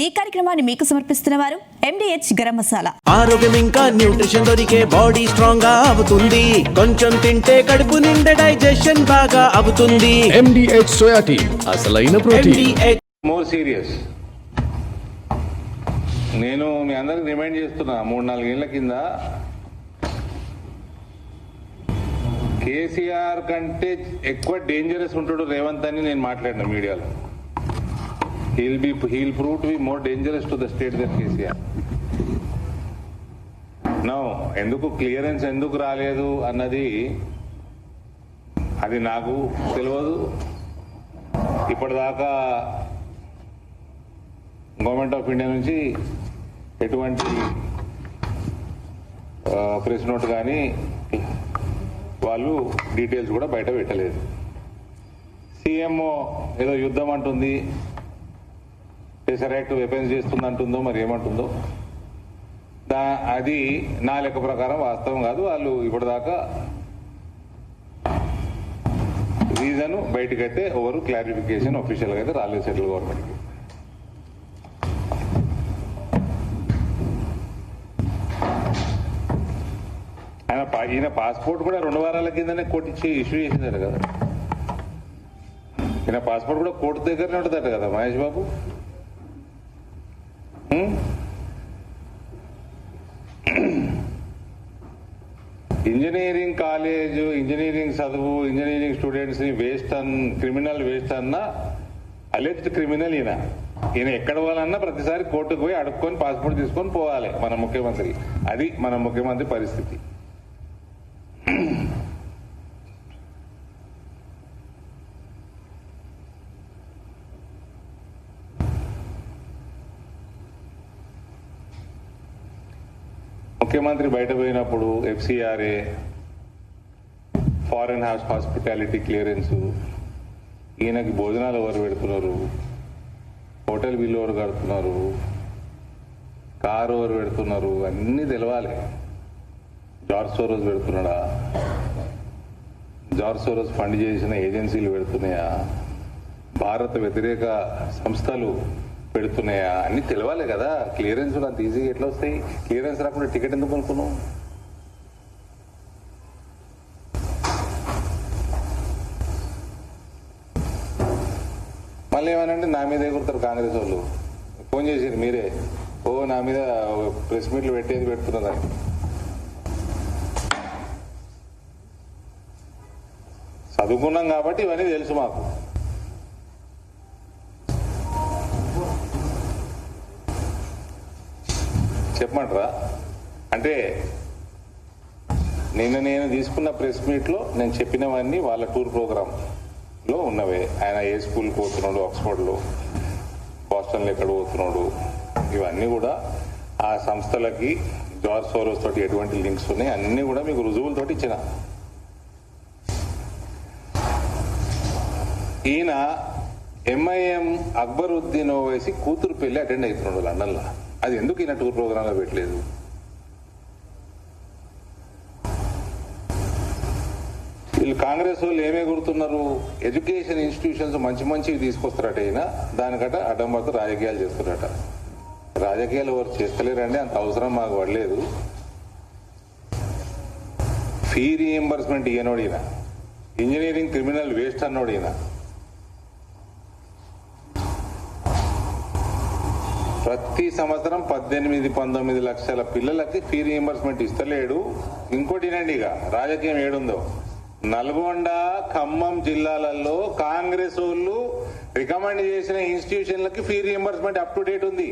ఈ కార్యక్రమాన్ని మీకు సమర్పిస్తున్న వారు MDH గరం మసాలా. ఆరోగ్యం ఇంకా న్యూట్రిషన్ దొరికే బాడీ స్ట్రాంగ్ గా అవుతుంది. కొంచెం తింటే కడుపు నిండా డైజెషన్ బాగా అవుతుంది. MDH సోయా టీ అసలైన ప్రోటీన్. More serious. నేను మీ అందరికి రిమైండ్ చేస్తున్నా, 3-4 ఏళ్ల కింద కేసీఆర్ కంటే ఎక్కువ డేంజరస్ ఉంటాడు రేవంత్ అని నేను మాట్లాడిన మీడియాలో. he'll prove to be more dangerous to the state than KCR. No, ఎందుకు క్లియరెన్స్ ఎందుకు రాలేదు అన్నది అది నాకు తెలియదు. ఇప్పటిదాకా గవర్నమెంట్ ఆఫ్ ఇండియా నుంచి ఎటువంటి ప్రెస్ నోట్ కానీ వాళ్ళు డీటెయిల్స్ కూడా బయట పెట్టలేదు. సీఎంఓ ఏదో యుద్ధం అంటుంది, టెసరైట్ వెపన్స్ చేస్తుంది అంటుందో మరి ఏమంటుందో, అది నా లెక్క ప్రకారం వాస్తవం కాదు. వాళ్ళు ఇప్పటిదాకా రీజన్ బయటకైతే ఎవరు క్లారిఫికేషన్ అఫీషియల్గా అయితే రాలేదు సెంట్రల్ గవర్నమెంట్కి. ఈయన పాస్పోర్ట్ కూడా 2 వారాల కిందనే కోర్టు ఇచ్చి ఇష్యూ చేసిందట కదా. ఈయన పాస్పోర్ట్ కూడా కోర్టు దగ్గరనే ఉంటుందట కదా Mahesh Babu. Engineering college, engineering చదువు, ఇంజనీరింగ్ స్టూడెంట్స్ ని క్రిమినల్ వేస్ట్ అన్న అలెజ్డ్ క్రిమినల్ ఈయన ఎక్కడ పోవాలన్నా ప్రతిసారి కోర్టుకు పోయి అడుక్కొని పాస్పోర్ట్ తీసుకొని పోవాలి మన ముఖ్యమంత్రి. అది మన ముఖ్యమంత్రి పరిస్థితి. ముఖ్యమంత్రి బయట పోయినప్పుడు FCRA, ఫారెన్ హాస్పిటాలిటీ క్లియరెన్స్, ఈయనకి భోజనాలు ఎవరు పెడుతున్నారు, హోటల్ బిల్లు ఎవరు కడుతున్నారు, కారు ఎవరు పెడుతున్నారు, అన్నీ తెలవాలి. జార్జ్ సోరోస్ పెడుతున్నాడా, జార్జ్ సోరోస్ ఫండ్ చేసిన ఏజెన్సీలు పెడుతున్నాయా, భారత వ్యతిరేక సంస్థలు పెడుతున్నాయా, అన్ని తెలవాలి కదా. క్లియరెన్స్ అంత ఈజీగా ఎట్లా వస్తాయి? క్లియరెన్స్ రాకుండా టికెట్ ఎందుకు కొనుక్కున్నావు? మళ్ళీ ఏమనండి, నా మీద ఎగురుతారు కాంగ్రెస్ వాళ్ళు. ఫోన్ చేసారు మీరే, నా మీద ప్రెస్ మీట్లు పెట్టేది పెడుతున్నదని. చదువుకున్నాం కాబట్టి ఇవన్నీ తెలుసు మాకు. చెప్పమంటారా? అంటే నేను తీసుకున్న ప్రెస్ మీట్ లో నేను చెప్పినవన్నీ వాళ్ళ టూర్ ప్రోగ్రామ్ లో ఉన్నవే. ఆయన ఏ స్కూల్కి పోతున్నాడు, ఆక్స్ఫర్డ్ లో, బాస్టన్ లో ఎక్కడ పోతున్నాడు, ఇవన్నీ కూడా ఆ సంస్థలకి జార్జ్ సోరోస్ తోటి ఎటువంటి లింక్స్ ఉన్నాయి అన్ని కూడా మీకు రుజువులతోటి ఇచ్చిన. ఈయన MIM అక్బరుద్దీన్ ఓవైసీ కూతురు పెళ్లి అటెండ్ అవుతున్నాడు లండన్ లో. అది ఎందుకు ఈయన టూర్ ప్రోగ్రామ్ లో పెట్టలేదు? వీళ్ళు కాంగ్రెస్ వాళ్ళు ఏమే గుర్తున్నారు, ఎడ్యుకేషన్ ఇన్స్టిట్యూషన్స్ మంచివి తీసుకొస్తారట. ఈయన దానికట అడ్డంబడితో రాజకీయాలు చేస్తారట. రాజకీయాలు ఎవరు చేస్తలేరండి, అంత అవసరం మాకు పడలేదు. ఫీ రీఎంబర్స్మెంట్ ఇయ్యనోడు ఈయన, ఇంజనీరింగ్ క్రిమినల్ వేస్ట్ అన్నోడు ఈయన. ప్రతి సంవత్సరం 18-19 లక్షల పిల్లలకి ఫీ రీఎంబర్స్మెంట్ ఇస్తలేడు. ఇంకోటి వినండి, ఇక రాజకీయం ఏడుందో. నల్గొండ, ఖమ్మం జిల్లాలలో కాంగ్రెస్ వాళ్ళు రికమెండ్ చేసిన ఇన్స్టిట్యూషన్లకి fee reimbursement up to date ఉంది.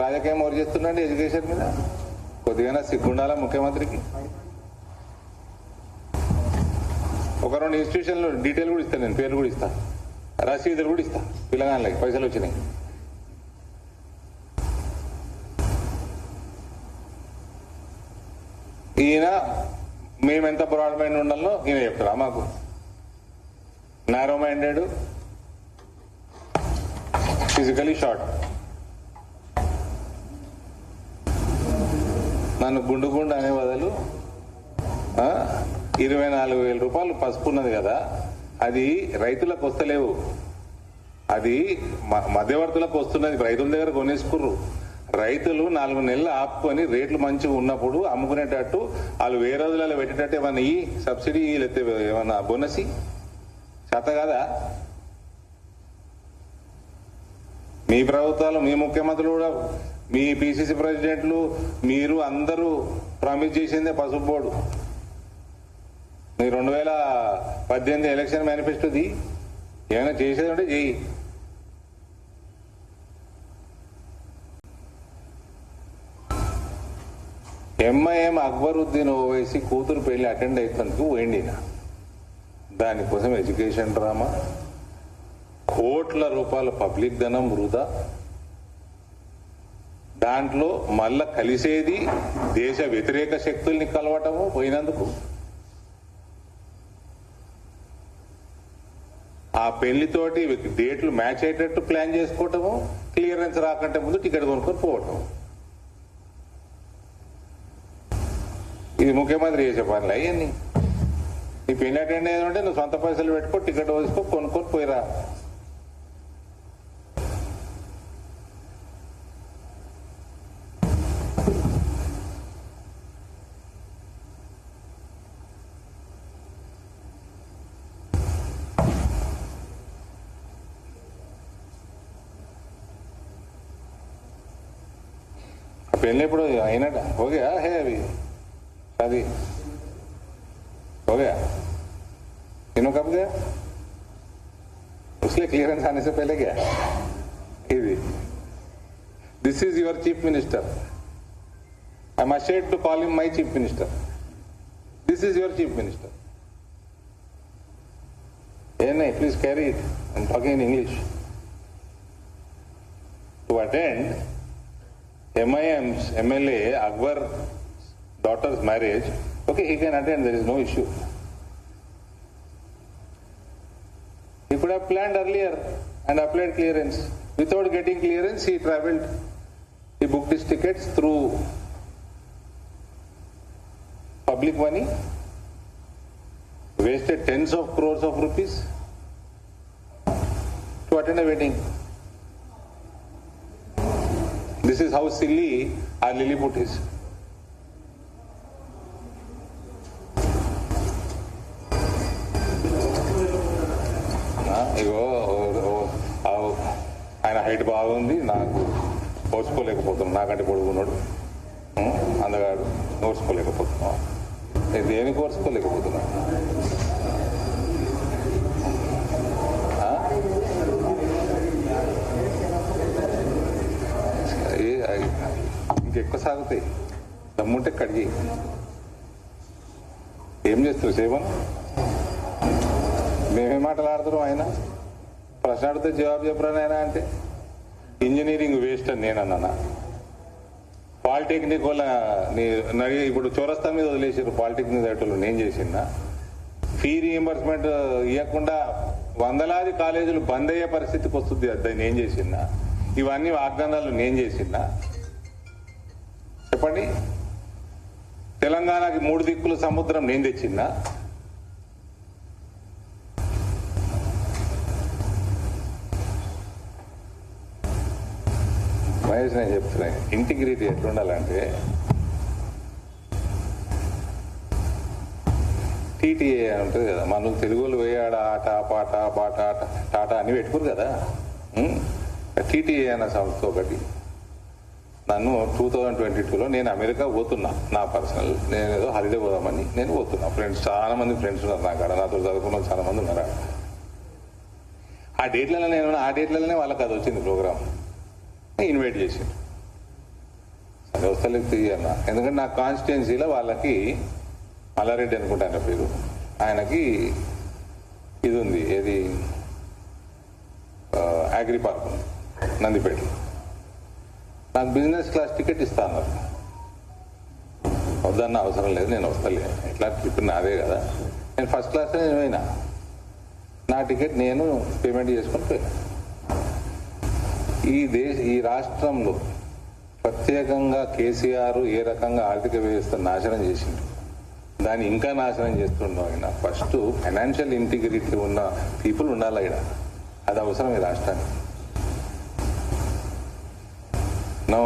రాజకీయం ఎవరు చేస్తున్నాండి ఎడ్యుకేషన్ మీద? కొద్దిగా సిగ్గుండాలా ముఖ్యమంత్రికి? ఒక 2 ఇన్స్టిట్యూషన్లు డీటెయిల్ కూడా ఇస్తాను, నేను పేర్లు కూడా ఇస్తా, రసీదులు కూడా ఇస్తా. పిల్లగాళ్ళకి పైసలు వచ్చినాయి. ఈయన మేమెంత బ్రాడ్ మైండ్ ఉండాలో ఈయన చెప్తారా మాకు? Narrow minded, physically short. నన్ను గుండు అనే బదులు 24,000 రూపాయలు పసుపు ఉన్నది కదా, అది రైతులకు వస్తలేవు. అది మధ్యవర్తులకు వస్తున్నది, రైతుల దగ్గర కొనేసుకుర్రు. రైతులు 4 నెలలు ఆపుకొని రేట్లు మంచిగా ఉన్నప్పుడు అమ్ముకునేటట్టు వాళ్ళు వేరే రోజులలో పెట్టేటట్టు ఏమన్నా ఈ సబ్సిడీ లేకపోతే ఏమన్నా బోనసి చేత కదా? మీ ప్రభుత్వాలు, మీ ముఖ్యమంత్రులు కూడా, మీ పిసిసి ప్రెసిడెంట్లు, మీరు అందరూ ప్రామిస్ చేసిందే పసుపు బోర్డు. మీ 2018 ఎలక్షన్ మేనిఫెస్టోది ఏమైనా చేసేది ఉంటే చెయ్యి. ఎంఐఎం అక్బరుద్దీన్ ఓవైసీ కూతురు పెళ్లి అటెండ్ అయినందుకు పోయిండిన. దానికోసం ఎడ్యుకేషన్ డ్రామా, కోట్ల రూపాయల పబ్లిక్ ధనం వృధా. దాంట్లో మళ్ళా కలిసేది దేశ వ్యతిరేక శక్తుల్ని కలవటము పోయినందుకు. ఆ పెళ్లితోటి డేట్లు మ్యాచ్ అయ్యేటట్టు ప్లాన్ చేసుకోవటము, క్లియరెన్స్ రాకంటే ముందు టికెట్ కొనుక్కొని పోవటం. ఇది ముఖ్యమంత్రి చేసే పనులు అవన్నీ. నీ పెళ్లి అటెండ్ అయ్యేది ఉంటే నువ్వు సొంత పైసలు పెట్టుకో, టికెట్ వేసుకో, కొనుక్కొని పోయిరా. పెళ్లి ఎప్పుడు అయినట్ట ఓకే హే అవి शादी हो गया, तीनों कब गया? उसलिए क्लियरेंस आने से पहले गया. This is your chief minister. I am ashamed to call him my chief minister. This is your chief minister. Hey, please carry it. I am talking in English. To attend MIM's MLA Akbar daughter's marriage, okay, he can attend, there is no issue. He could have planned earlier and applied clearance. Without getting clearance, he travelled. He booked his tickets through public money, wasted tens of crores of rupees to attend a wedding. This is how silly our Lilliput is. ఆయన height బాగుంది, నాకు ఓర్చుకోలేకపోతున్నాను, నాకంటే పొడుగున్నాడు, అందగాడు, ఓర్చుకోలేకపోతున్నా. దేనికి ఓర్చుకోలేకపోతున్నా? ఇంకెక్కువ సాగుతాయి, దమ్ముంటే కడిగి. ఏం చేస్తారు సేవను? మేమే మాట్లాడుతున్నాం. ఆయన ప్రశ్న అడిగితే జవాబు చెప్పరా నాయనా అంటే ఇంజనీరింగ్ వేస్ట్ అని నేనన్నా. పాలిటెక్నిక్ వల్ల ఇప్పుడు చౌరస్తా మీద వదిలేసారు పాలిటెక్నిక్ దాంట్లో నేను చేసిన ఫీ రీఎంబర్స్మెంట్ ఇవ్వకుండా వందలాది కాలేజీలు బంద్ అయ్యే పరిస్థితికి వస్తుంది. అది నేను చేసిన, ఇవన్నీ వాగ్దానాలు నేను చేసిన. చెప్పండి, తెలంగాణకి 3 దిక్కుల సముద్రం నేను తెచ్చిందా? మహేష్, నేను చెప్తున్నాను, ఇంటిగ్రిటీ ఎట్లుండాలంటే టీటీఏ అని ఉంటుంది కదా, మనం తెలుగులో వేయాడ ఆట పాట బాట టాటా అని పెట్టుకోరు కదా. టీటీఏ అన్న సంస్థ ఒకటి. నన్ను 2022లో నేను అమెరికా పోతున్నా, నా పర్సనల్, నేను ఏదో హాలిడే పోదామని నేను పోతున్నా. ఫ్రెండ్స్, చాలా మంది ఫ్రెండ్స్ ఉన్నారు నాకు, నాతో చదువుకున్న చాలా మంది ఉన్నారు. ఆ డేట్లలోనే వాళ్ళకి అది వచ్చింది ప్రోగ్రామ్, ఇన్వైట్ చేసి. సరే వస్తలేదు తీయన్న, ఎందుకంటే నా కాన్స్టిట్యున్సీలో వాళ్ళకి మల్లారెడ్డి అనుకుంటా ఆయన పేరు, ఆయనకి ఇది ఉంది, ఏది అగ్రి పార్క్ ఉంది నందిపేటలో. నాకు బిజినెస్ క్లాస్ టికెట్ ఇస్తా అన్నారు. వద్దన్న అవసరం లేదు, నేను వస్తలే, ఎట్లా ట్రిప్ నాదే కదా, నేను ఫస్ట్ క్లాస్ నేను పోయినా, నా టికెట్ నేను పేమెంట్ చేసుకొని పోయినా. ఈ రాష్ట్రంలో ప్రత్యేకంగా కేసీఆర్ ఏ రకంగా ఆర్థిక వ్యవస్థ నాశనం చేసిండు, దాన్ని ఇంకా నాశనం చేస్తుండో ఆయన. ఫస్ట్ ఫైనాన్షియల్ ఇంటిగ్రిటీ ఉన్న పీపుల్ ఉండాలి ఆయన. అది అవసరం ఈ రాష్ట్రానికి. No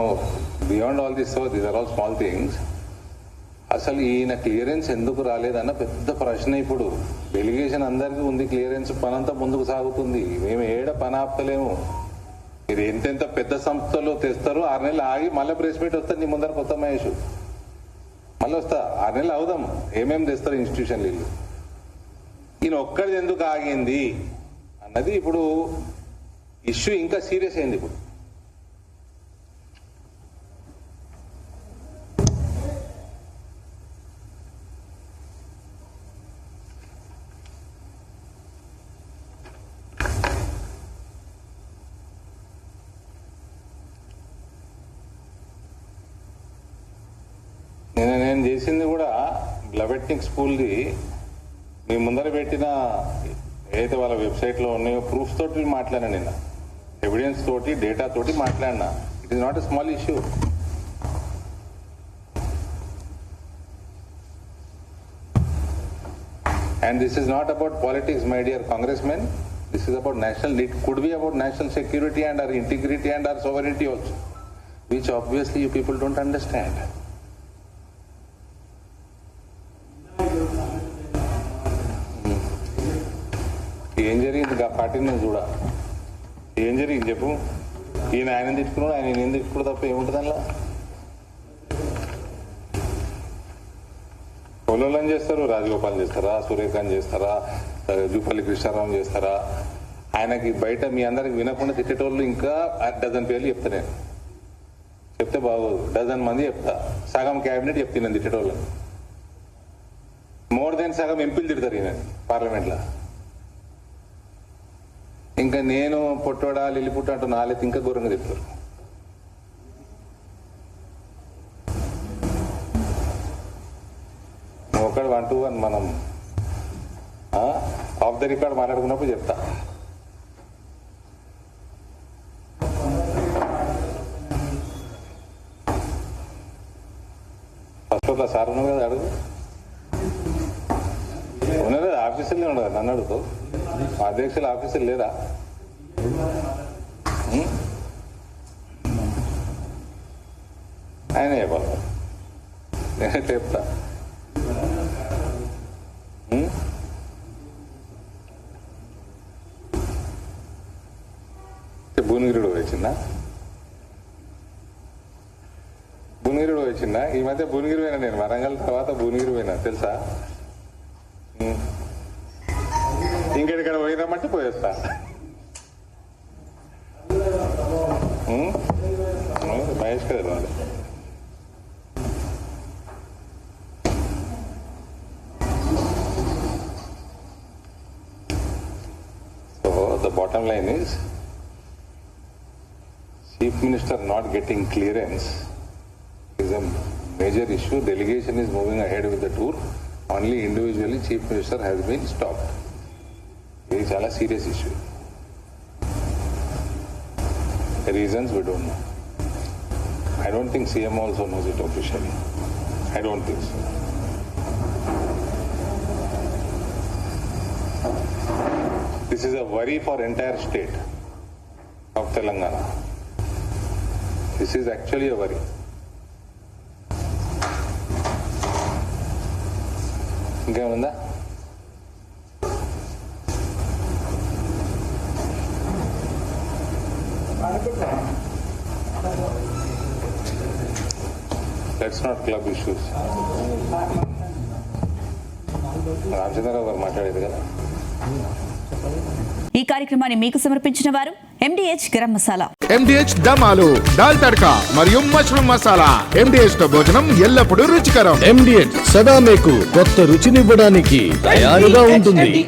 beyond all this, so these are all small things. అసలు ఈయన క్లియరెన్స్ ఎందుకు రాలేదన్న పెద్ద ప్రశ్న. ఇప్పుడు డెలిగేషన్ అందరికీ ఉంది క్లియరెన్స్, పనంతా ముందుకు సాగుతుంది. మేము ఏడ పని ఆపుతలేము. మీరు ఎంతెంత పెద్ద సంస్థలు తెస్తారో 6 నెలలు ఆగి మళ్ళీ ప్రెస్ మీట్ వస్తారు. నీ ముందర కొత్త మహేష్ మళ్ళీ వస్తా, 6 నెలలు అవుదాం. ఏమేమి తెస్తారు ఇన్స్టిట్యూషన్లు ఇల్లు. ఈయన ఒక్కడిది ఎందుకు ఆగింది అన్నది ఇప్పుడు ఇష్యూ ఇంకా సీరియస్ అయింది. ఇప్పుడు నేను చేసింది కూడా బ్లబెట్నిక్ స్కూల్ది మీ ముందర పెట్టిన ఏదైతే వాళ్ళ వెబ్సైట్లో ఉన్నాయో ప్రూఫ్స్ తోటి మాట్లాడినా, నిన్న ఎవిడెన్స్ తోటి డేటా తోటి మాట్లాడినా. It is not a small issue. And this is not about politics, my dear Congress men. This is about national, it could be about national security and our integrity and our sovereignty also, which obviously you people don't understand. ఏం జరిగింది ఆ party నేను చూడ, ఏం జరిగింది చెప్పు. ఈయన ఆయన తిట్టుకున్నాడు, ఆయన నేను తిట్టుకున్నాడు తప్ప ఏముంటుంది అందులో? పొలంలో చేస్తారు, రాజగోపాల్ చేస్తారా, సూర్యకాంత్ చేస్తారా, జూపల్లి కృష్ణారావు చేస్తారా? ఆయనకి బయట మీ అందరికి వినకుండా తిట్టేటోళ్ళు ఇంకా 12 పేర్లు చెప్తా. నేను చెప్తే బాగోదు, 12 మంది చెప్తా. సగం క్యాబినెట్ చెప్తున్నాను తిట్టేటోళ్ళని. మోర్ దెన్ సగం ఎంపీలు తిడతారు ఈయన పార్లమెంట్లో. ఇంకా నేను పొట్టోడా లిల్లిపుట్ట అంటూ నాలెత్తి ఇంకా ఘోరంగా తిప్పుతారు. ఒకడు 1 to 1 మనం ఆఫ్ ద రికార్డ్ మాట్లాడుకున్నప్పుడు చెప్తా. ఫస్ట్ క్లాస్ సార్ ఉన్నావు కదా, అడుగు. ఉన్నదా ఆఫీసులే ఉండదు, నన్ను అడుగుతావు. అధ్యక్షుల ఆఫీసులు లేదా? ఆయన చెప్పాలి, నేనే చెప్తా. భువనగిరిలో వచ్చిందా? భువనగిరిలో వచ్చిందా? ఈ మధ్య భువనగిరి పోయినా నేను, వరంగల్ తర్వాత భువనగిరి పోయినా తెలుసా? ఇంకెక్కడ పోయినామంటే పోయేస్తా. మహేష్ కదా వాళ్ళు. So the bottom line is chief minister not getting clearance is a major issue. Delegation is moving ahead with the tour. Only individually Chief Minister has been stopped. It is a serious issue. The reasons we don't know. I don't think CM also knows it officially. I don't think so. This is a worry for entire state of Telangana. This is actually a worry. ఇంకేముందా? Let's not club issues. Ramachandrarao గారు మాట్లాడేది కదా. ఈ కార్యక్రమాన్ని మీకు సమర్పించిన వారు MDH garam masala, MDH దమాలు, dal tadka మరియు మష్రూమ్ మసాలా. MDH తో భోజనం ఎల్లప్పుడూ రుచికరం. MDH సదా మీకు కొత్త రుచినివ్వడానికి తయారుగా ఉంటుంది.